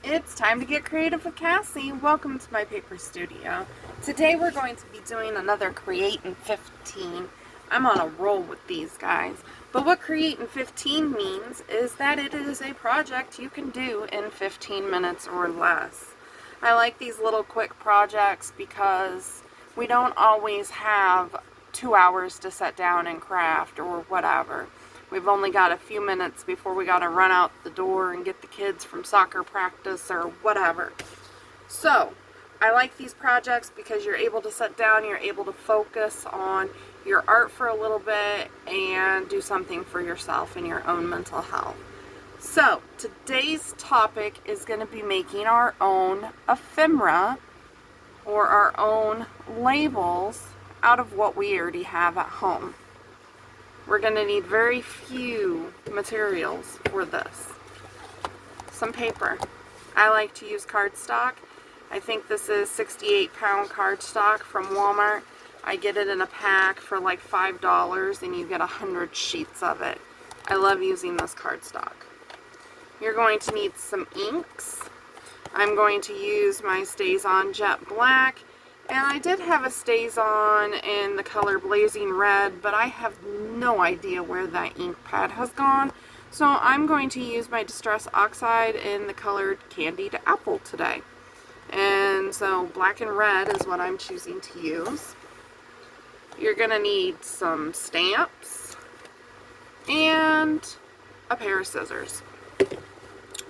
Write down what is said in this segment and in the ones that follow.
It's time to get creative with Cassie. Welcome to my paper studio. Today we're going to be doing another Create in 15. I'm on a roll with these guys. But what Create in 15 means is that it is a project you can do in 15 minutes or less. I like these little quick projects because we don't always have 2 hours to sit down and craft or whatever. We've only got a few minutes before we got to run out the door and get the kids from soccer practice or whatever. So, I like these projects because you're able to sit down, you're able to focus on your art for a little bit and do something for yourself and your own mental health. So, today's topic is going to be making our own ephemera or our own labels out of what we already have at home. We're going to need very few materials for this. Some paper. I like to use cardstock. I think this is 68-pound cardstock from Walmart. I get it in a pack for like $5 and you get 100 sheets of it. I love using this cardstock. You're going to need some inks. I'm going to use my StazOn Jet Black. And I did have a StazOn in the color Blazing Red, but I have no idea where that ink pad has gone. So I'm going to use my Distress Oxide in the color Candied Apple today. And so black and red is what I'm choosing to use. You're going to need some stamps and a pair of scissors.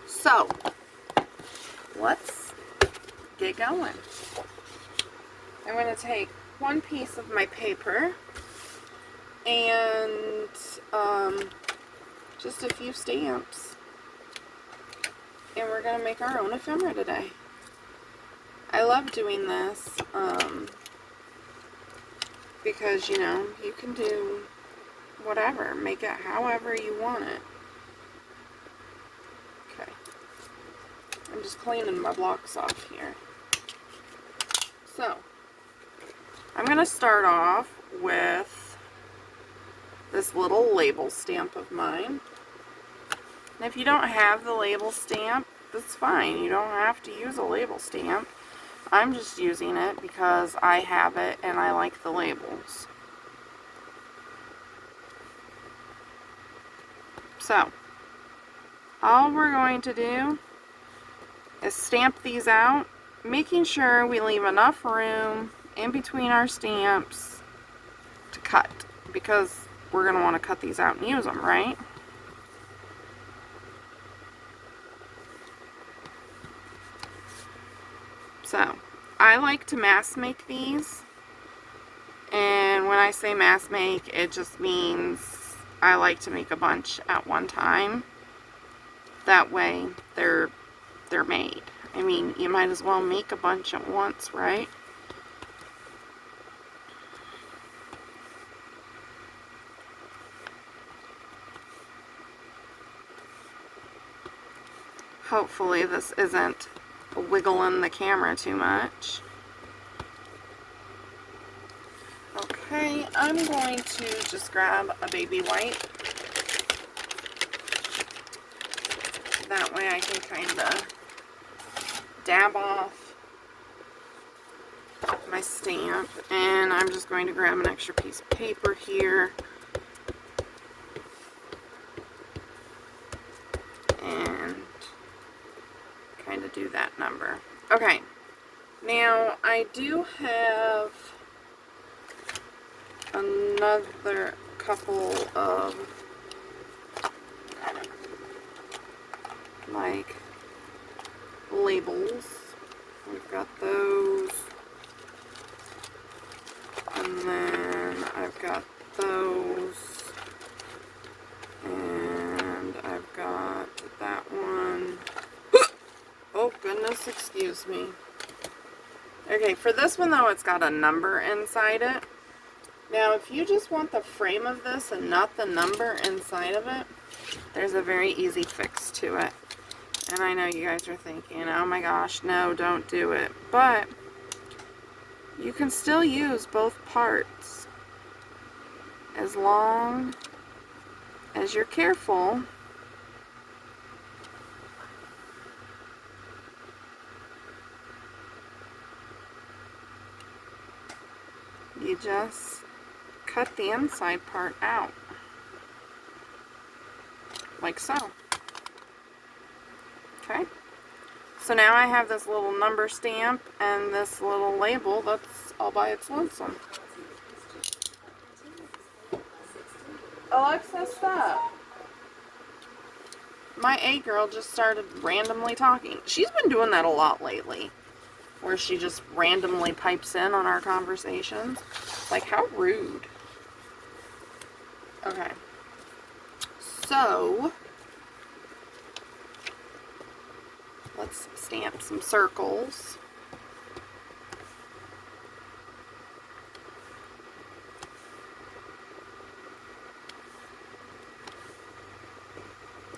So let's get going. I'm going to take one piece of my paper and just a few stamps, and we're going to make our own ephemera today. I love doing this because, you know, you can do whatever, make it however you want it. Okay, I'm just cleaning my blocks off here. So, I'm going to start off with this little label stamp of mine. And if you don't have the label stamp, that's fine. You don't have to use a label stamp. I'm just using it because I have it and I like the labels. So, all we're going to do is stamp these out, making sure we leave enough room in between our stamps to cut, because we're going to want to cut these out and use them, right? So, I like to mass make these, and when I say mass make, it just means I like to make a bunch at one time. That way, they're made. I mean, you might as well make a bunch at once, right? Hopefully this isn't wiggling the camera too much. Okay, I'm going to just grab a baby wipe. That way I can kind of dab off my stamp. And I'm just going to grab an extra piece of paper here. And kind of do that number. Okay, now I do have another couple of like labels. We've got those, and then I've got those, and I've got that one. Oh goodness, excuse me. Okay, for this one though, it's got a number inside it. Now, if you just want the frame of this and not the number inside of it, there's a very easy fix to it. And I know you guys are thinking, oh my gosh, no, don't do it. But you can still use both parts as long as you're careful you just cut the inside part out, like so. Okay, so now I have this little number stamp and this little label that's all by its lonesome. Alexa, stop. My A girl just started randomly talking. She's been doing that a lot lately, where she just randomly pipes in on our conversations. Like, how rude. Okay. So, let's stamp some circles.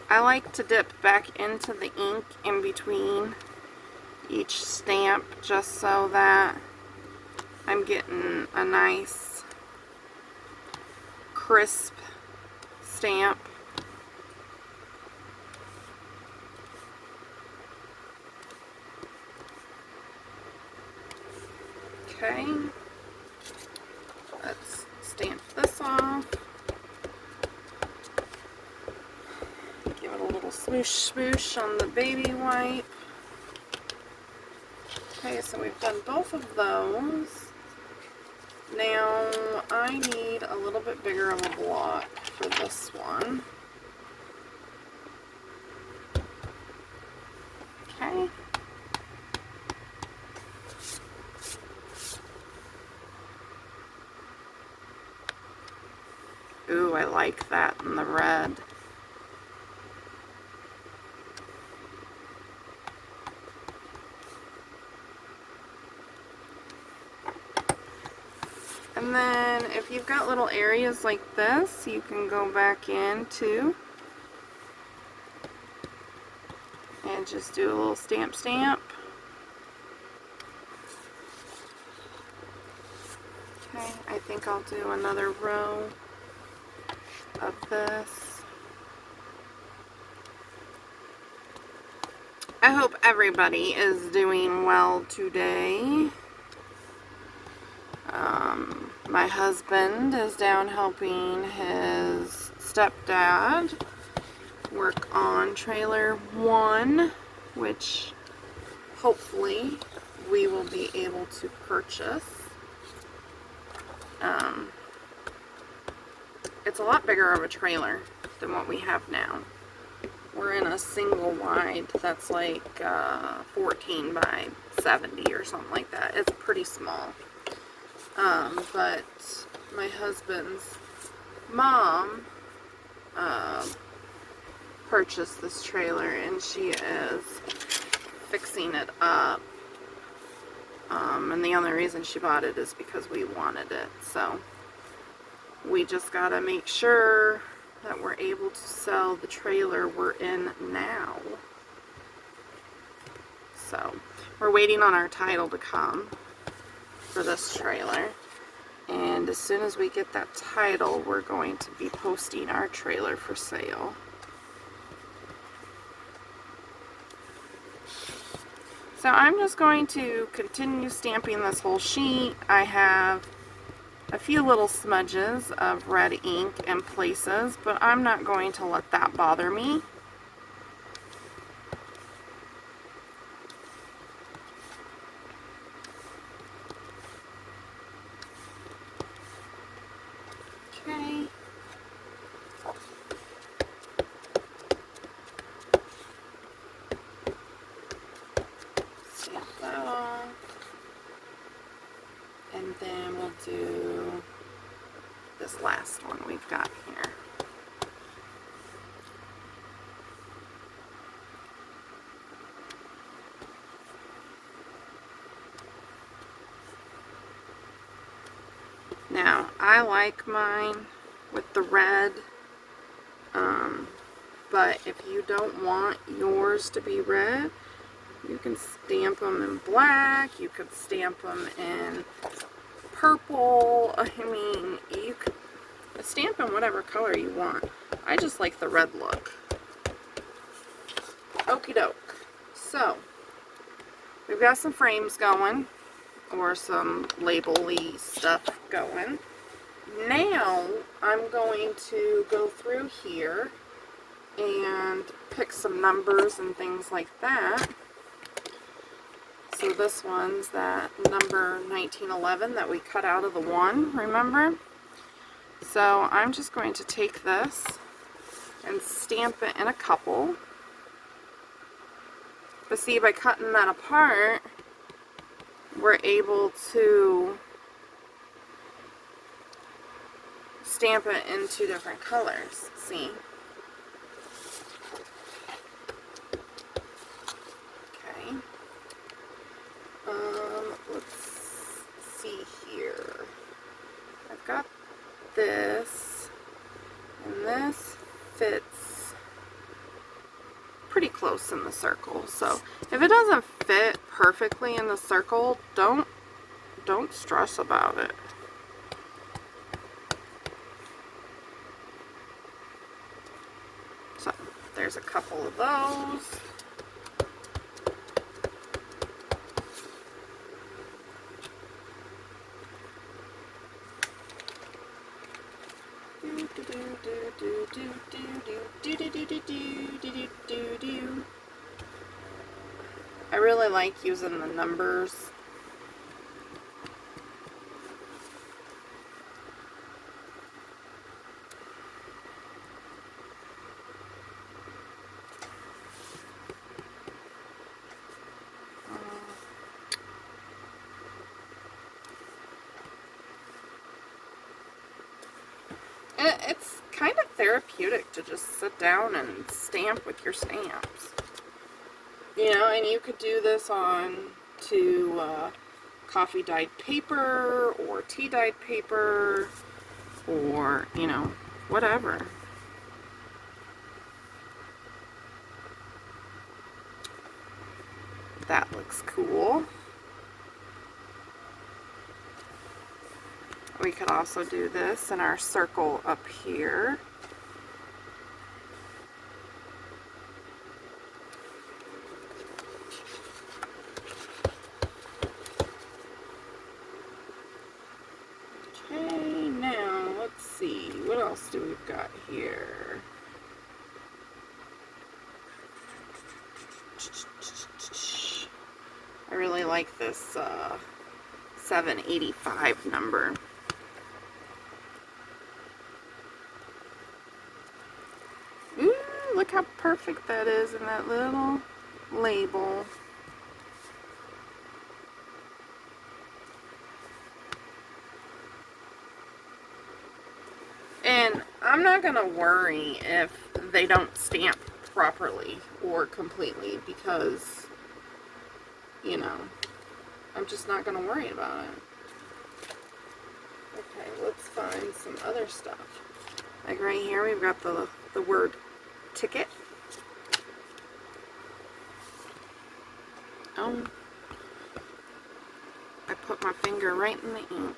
I like to dip back into the ink in between each stamp just so that I'm getting a nice crisp stamp. Okay, let's stamp this off. Give it a little smoosh smoosh on the baby wipe. Okay, so we've done both of those. Now I need a little bit bigger of a block for this one. Okay. Ooh, I like that in the red. And then if you've got little areas like this, you can go back in too and just do a little stamp stamp. Okay, I think I'll do another row of this. I hope everybody is doing well today. My husband is down helping his stepdad work on trailer 1, which hopefully we will be able to purchase. It's a lot bigger of a trailer than what we have now. We're in a single wide that's like 14 by 70 or something like that. It's pretty small. But my husband's mom purchased this trailer and she is fixing it up. And the only reason she bought it is because we wanted it. So we just gotta make sure that we're able to sell the trailer we're in now. So we're waiting on our title to come for this trailer, and as soon as we get that title, we're going to be posting our trailer for sale. So I'm just going to continue stamping this whole sheet. I have a few little smudges of red ink in places, but I'm not going to let that bother me. Okay. Stamp that off. And then we'll do this last one we've got here. Now, I like mine with the red, but if you don't want yours to be red, you can stamp them in black, you could stamp them in purple. I mean, you could stamp in whatever color you want. I just like the red look. Okie doke. So, we've got some frames going. or some label-y stuff going. Now I'm going to go through here and pick some numbers and things like that. So this one's that number 1911 that we cut out of the 1, remember? So I'm just going to take this and stamp it in a couple. But see, by cutting that apart, we're able to stamp it in 2 different colors, see? Okay. Let's see here. I've got this, and this fits pretty close in the circle. So if it doesn't fit perfectly in the circle, don't stress about it. So there's a couple of those. I really like using the numbers. It's kind of therapeutic to just sit down and stamp with your stamps. You know, and you could do this on to coffee dyed paper or tea dyed paper or, you know, whatever. That looks cool. We could also do this in our circle up here. Okay, now let's see, what else do we've got here? I really like this 785 number. Ooh, look how perfect that is in that little label. And I'm not going to worry if they don't stamp properly or completely because, you know, I'm just not going to worry about it. Okay, let's find some other stuff. Like right here, we've got the word ticket. Oh, I put my finger right in the ink.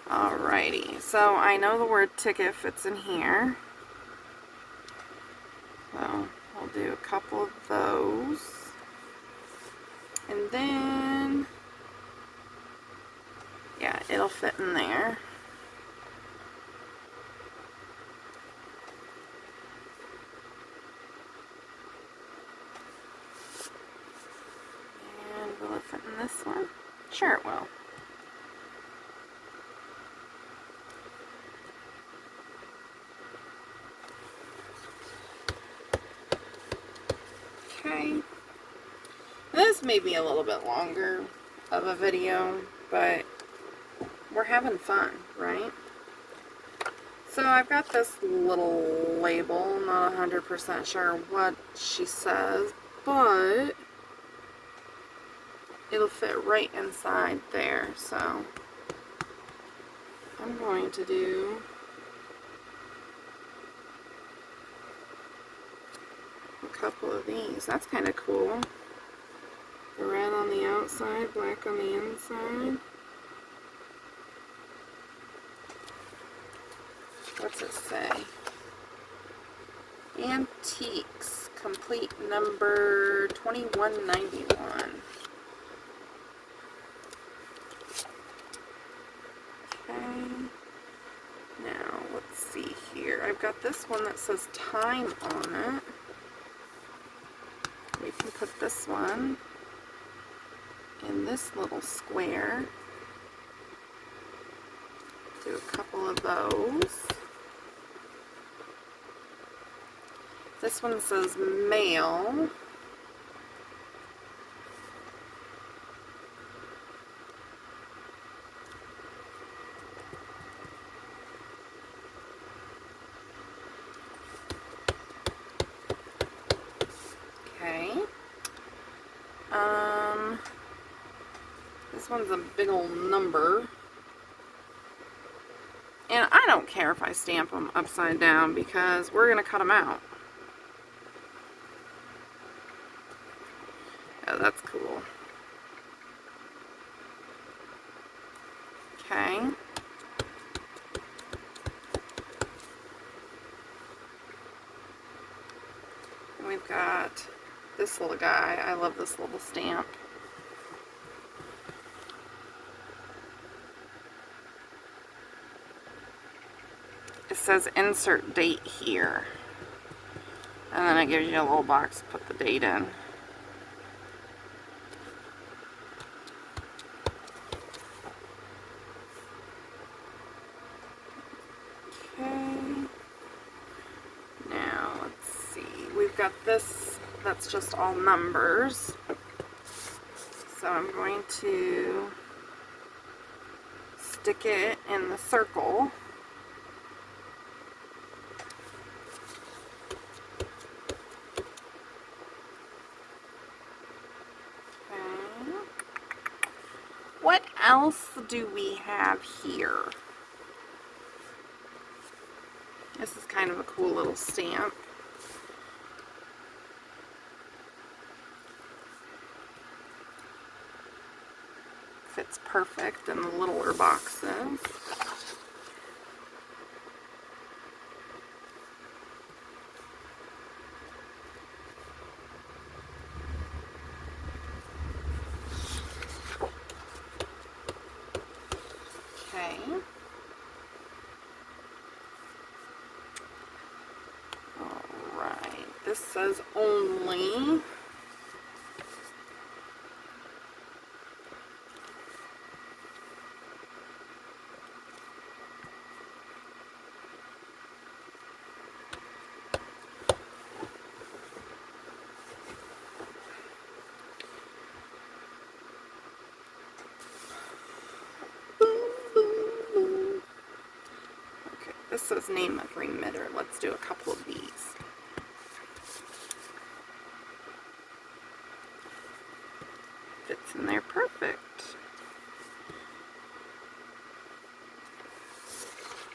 Alrighty, so I know the word ticket fits in here. So I'll do a couple of those. And then, yeah, it'll fit in there. And will it fit in this one? Sure it will. Okay. This may be a little bit longer of a video, but we're having fun, right? So I've got this little label, not 100% sure what she says, but it'll fit right inside there, so I'm going to do a couple of these. That's kind of cool. The red on the outside, black on the inside. What's it say? Antiques, complete number 2191. Now, let's see here. I've got this one that says time on it. We can put this one in this little square. Do a couple of those. This one says mail. Okay. This one's a big old number. And I don't care if I stamp them upside down because we're going to cut them out. Oh, that's cool. Okay. And we've got this little guy. I love this little stamp. It says insert date here. And then it gives you a little box to put the date in. Okay. Now, let's see. We've got this, that's just all numbers. So I'm going to stick it in the circle. What else do we have here? This is kind of a cool little stamp. Fits perfect in the littler boxes. Okay. Alright, this says only. This says name of remitter. Let's do a couple of these. Fits in there perfect.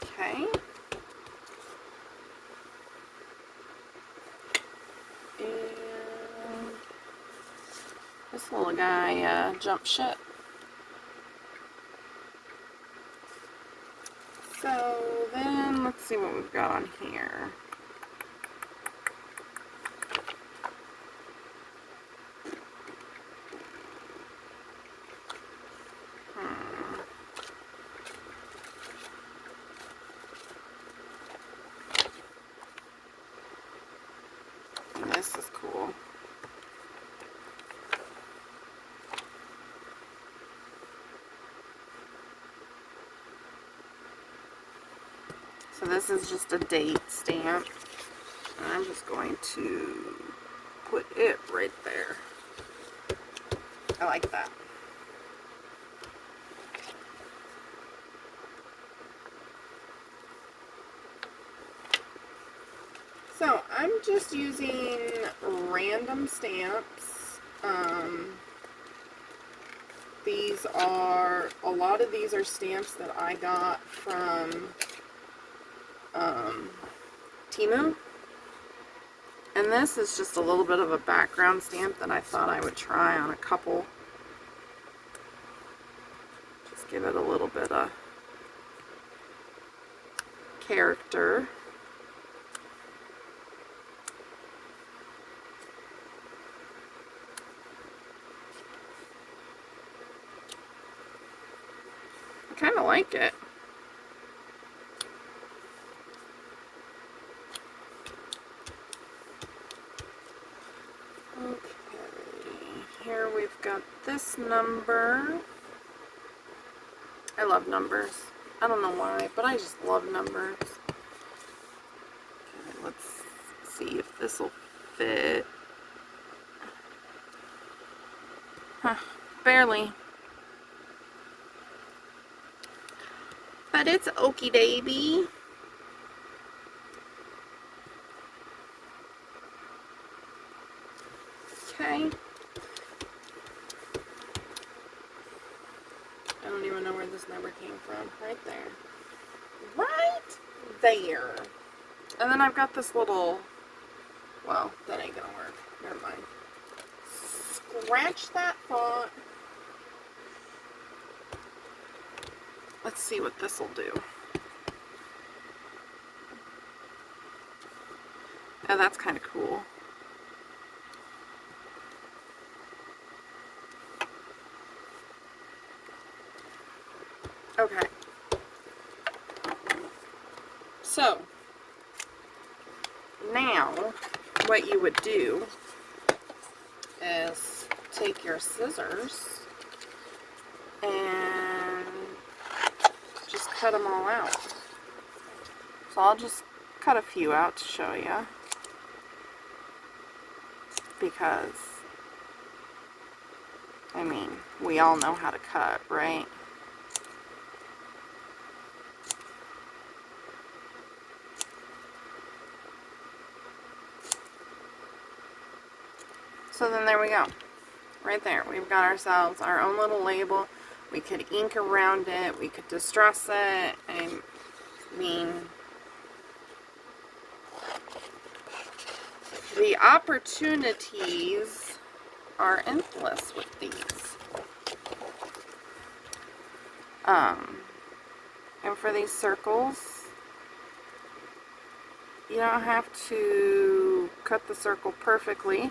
Okay. And this little guy jumped ship. So then let's see what we've got on here. And this is cool. So this is just a date stamp, and I'm just going to put it right there. I like that. So I'm just using random stamps. These are, a lot of these are stamps that I got from Temu, and this is just a little bit of a background stamp that I thought I would try on a couple. Just give it a little bit of character. I kind of like it. we've got this number. I love numbers. I don't know why, but I just love numbers. Okay, let's see if this will fit. Huh, barely. But it's okie dokie. Okay. I don't even know where this number came from. Right there. Right there. And then I've got this little, well, that ain't gonna work. Never mind. Scratch that thought. Let's see what this will do. Oh, that's kind of cool. Okay. So, now, what you would do is take your scissors and just cut them all out. So I'll just cut a few out to show you, because, I mean, we all know how to cut, right? So then there we go. Right there. We've got ourselves our own little label. We could ink around it. We could distress it. I mean, the opportunities are endless with these. And for these circles, you don't have to cut the circle perfectly.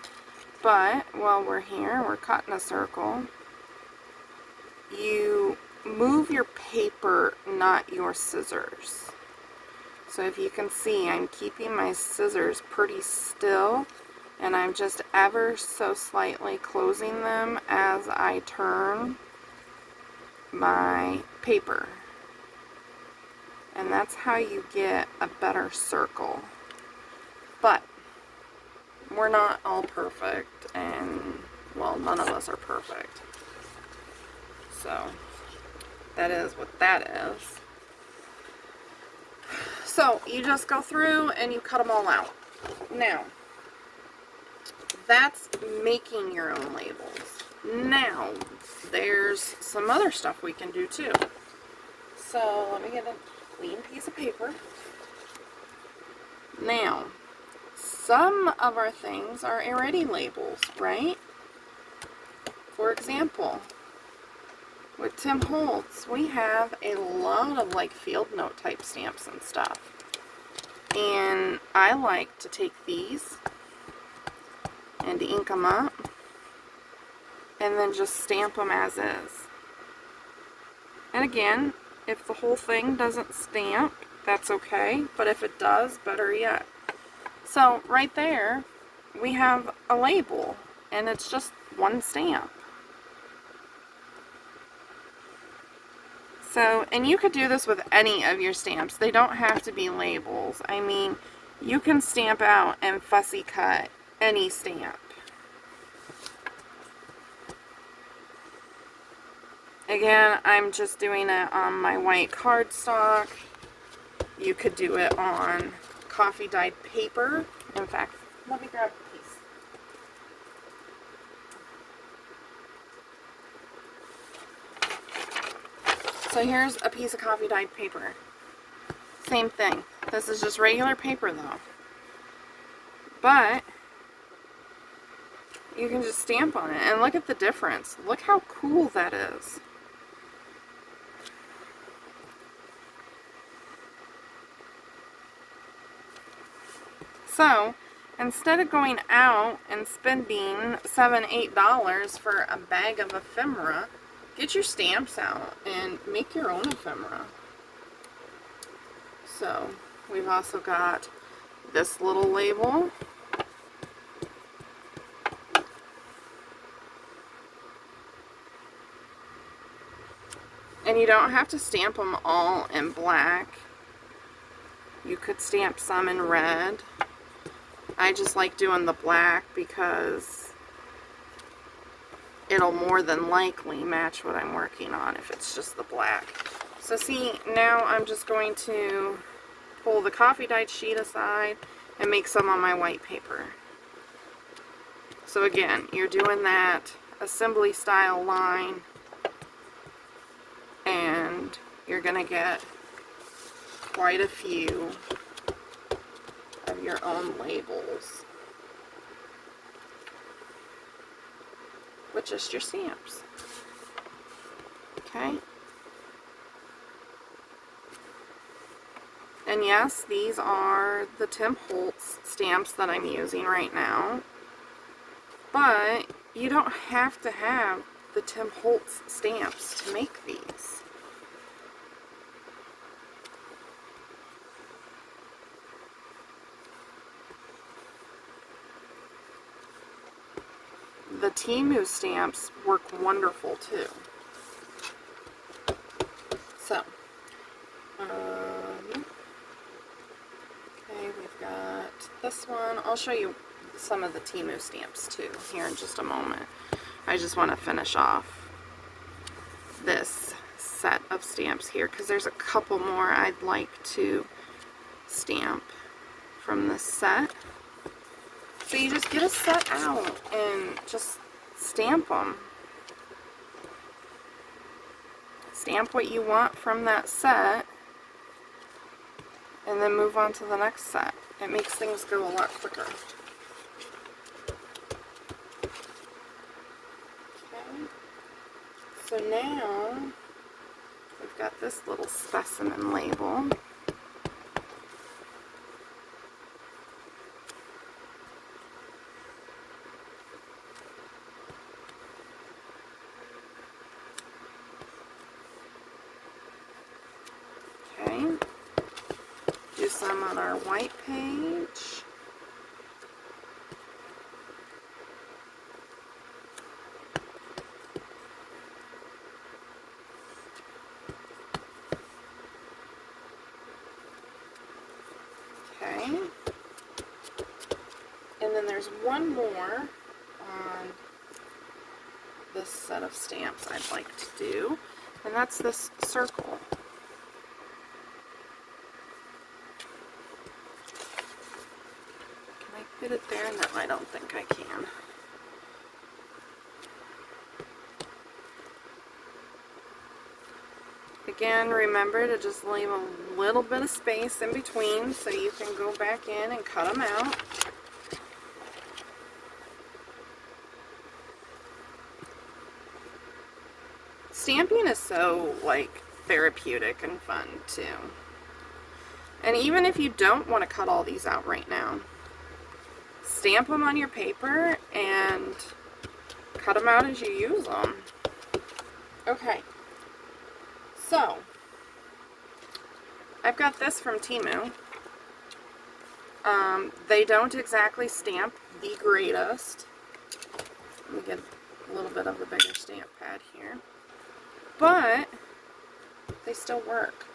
But while we're here, we're cutting a circle, you move your paper, not your scissors. So if you can see, I'm keeping my scissors pretty still, and I'm just ever so slightly closing them as I turn my paper. And that's how you get a better circle. But we're not all perfect, and, well, none of us are perfect. So, that is what that is. So, you just go through and you cut them all out. Now, that's making your own labels. Now, there's some other stuff we can do too. So, let me get a clean piece of paper. Now, some of our things are already labels, right? For example, with Tim Holtz, we have a lot of like field note type stamps and stuff. And I like to take these and ink them up and then just stamp them as is. And again, if the whole thing doesn't stamp, that's okay, but if it does, better yet. So right there, we have a label, and it's just one stamp. So, and you could do this with any of your stamps. They don't have to be labels. I mean, you can stamp out and fussy cut any stamp. Again, I'm just doing it on my white cardstock. You could do it on coffee dyed paper. In fact, let me grab a piece. So here's a piece of coffee dyed paper. Same thing. This is just regular paper though. But you can just stamp on it and look at the difference. Look how cool that is. So, instead of going out and spending $7, $8 for a bag of ephemera, get your stamps out and make your own ephemera. So, we've also got this little label. And you don't have to stamp them all in black. You could stamp some in red. I just like doing the black because it'll more than likely match what I'm working on if it's just the black. So see, now I'm just going to pull the coffee dyed sheet aside and make some on my white paper. So again, you're doing that assembly style line, and you're going to get quite a few of your own labels with just your stamps. Okay? And yes, these are the Tim Holtz stamps that I'm using right now. But you don't have to have the Tim Holtz stamps to make these. The Timu stamps work wonderful too. So, okay, we've got this one. I'll show you some of the Timu stamps too here in just a moment. I just want to finish off this set of stamps here because there's a couple more I'd like to stamp from this set. So you just get a set out and just stamp them. Stamp what you want from that set and then move on to the next set. It makes things go a lot quicker. Okay. So now we've got this little specimen label. Do some on our white page. Okay. And then there's one more on this set of stamps I'd like to do, and that's this circle. Fit it there? No, I don't think I can. Again, remember to just leave a little bit of space in between so you can go back in and cut them out. Stamping is so, like, therapeutic and fun, too. And even if you don't want to cut all these out right now, stamp them on your paper and cut them out as you use them. Okay, so I've got this from Timu. They don't exactly stamp the greatest. Let me get a little bit of the bigger stamp pad here. But they still work.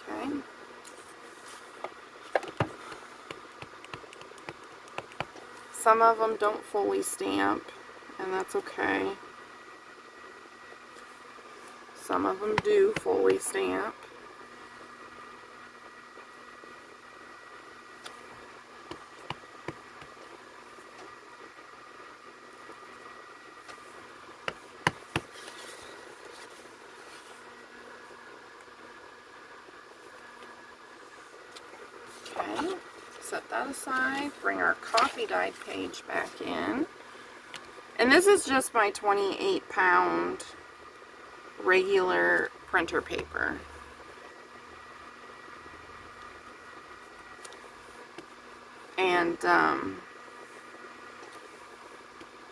Okay. Some of them don't fully stamp, and that's okay. Some of them do fully stamp. Okay. Set that aside, bring our coffee dyed page back in. And this is just my 28-pound regular printer paper. And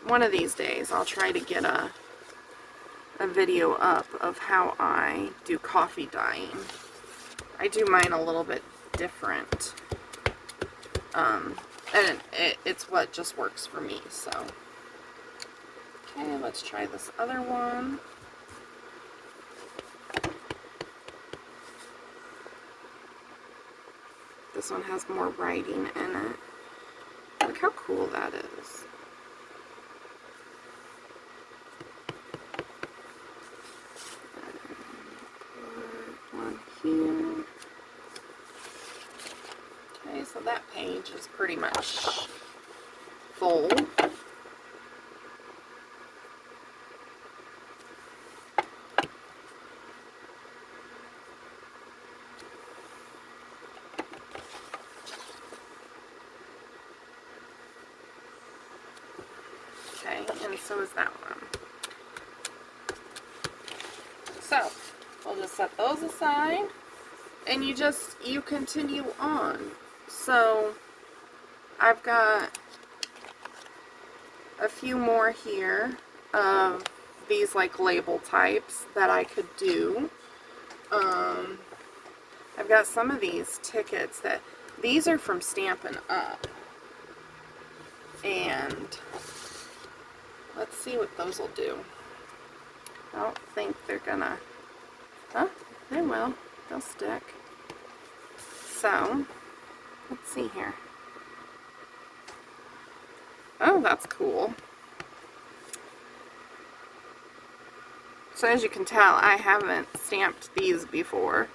one of these days I'll try to get a video up of how I do coffee dyeing. I do mine a little bit different. And it's what just works for me, so. Okay, let's try this other one. This one has more writing in it. Look how cool that is. Put one here. Okay, so that page is pretty much full. Okay, and so is that one. So, we'll just set those aside, and you continue on. So, I've got a few more here of these like label types that I could do. I've got some of these tickets these are from Stampin' Up. And let's see what those will do. I don't think they're gonna, oh, they will. They'll stick. So, let's see here. Oh, that's cool. So as you can tell, I haven't stamped these before.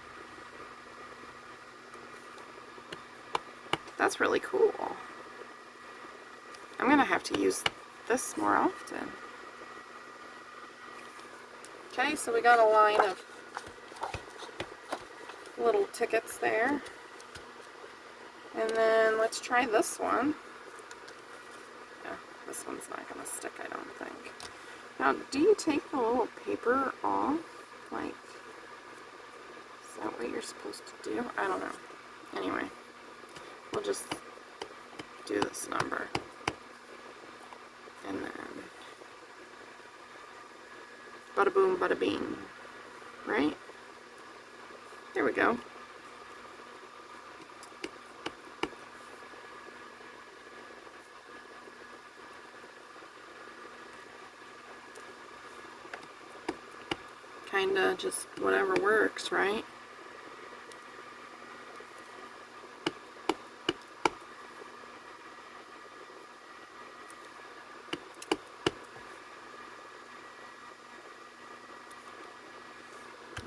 That's really cool. I'm gonna have to use this more often. Okay, so we got a line of little tickets there. And then let's try this one. Yeah, this one's not gonna stick, I don't think. Now, do you take the little paper off? Like, is that what you're supposed to do? I don't know. Anyway, we'll just do this number. And then, bada boom, bada bing. Right? There we go. Kinda just whatever works, right?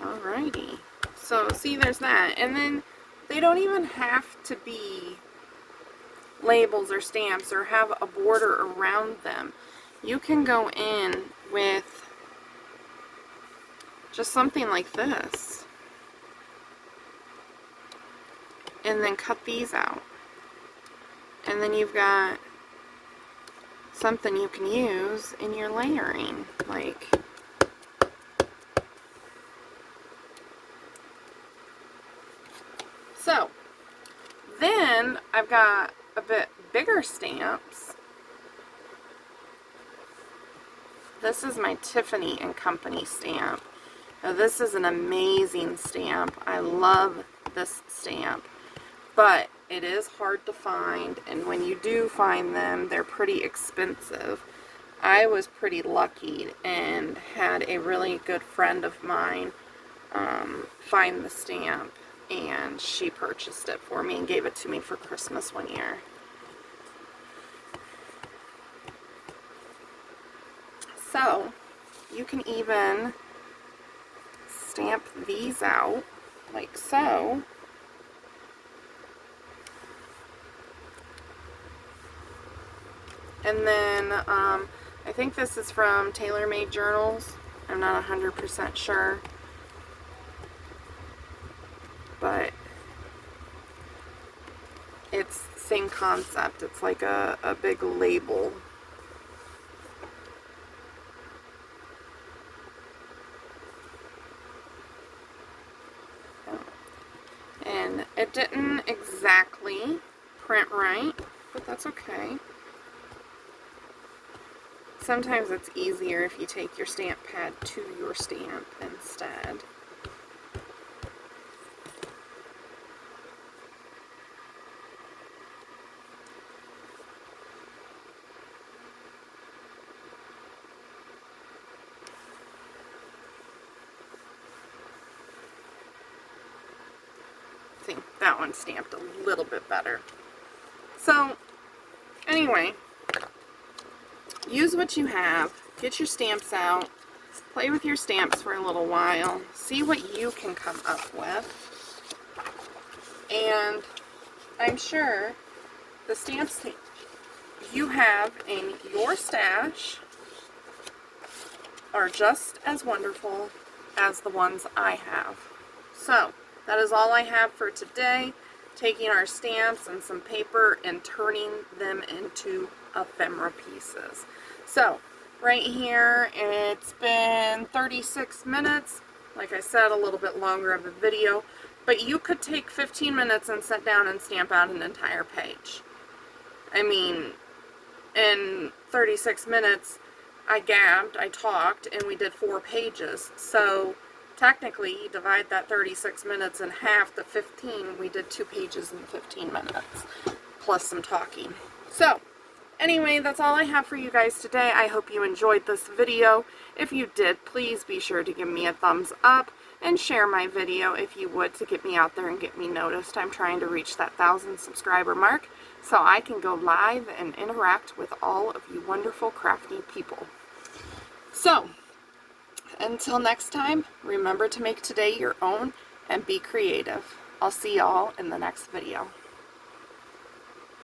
Alrighty. So, see, there's that. And then they don't even have to be labels or stamps or have a border around them. You can go in with just something like this and then cut these out. And then you've got something you can use in your layering. Like, so, then I've got a bit bigger stamps. This is my Tiffany & Company stamp. Now this is an amazing stamp. I love this stamp. But it is hard to find, and when you do find them, they're pretty expensive. I was pretty lucky and had a really good friend of mine find the stamp, and she purchased it for me and gave it to me for Christmas one year. So, you can even stamp these out like so. And then, I think this is from Tailor Made Journals. I'm not 100% sure. But it's the same concept. It's like a big label. And it didn't exactly print right, but that's okay. Sometimes it's easier if you take your stamp pad to your stamp instead. See, that one stamped a little bit better. So, anyway, use what you have. Get your stamps out. Play with your stamps for a little while. See what you can come up with. And I'm sure the stamps that you have in your stash are just as wonderful as the ones I have. So, that is all I have for today. Taking our stamps and some paper and turning them into ephemera pieces. So, right here, it's been 36 minutes. Like I said, a little bit longer of a video. But you could take 15 minutes and sit down and stamp out an entire page. I mean, in 36 minutes, I gabbed, I talked, and we did 4 pages. So, technically, you divide that 36 minutes in half, the 15, we did 2 pages in 15 minutes, plus some talking. So, anyway, that's all I have for you guys today. I hope you enjoyed this video. If you did, please be sure to give me a thumbs up and share my video if you would, to get me out there and get me noticed. I'm trying to reach that 1,000 subscriber mark so I can go live and interact with all of you wonderful crafty people. So, until next time, remember to make today your own and be creative. I'll see y'all in the next video.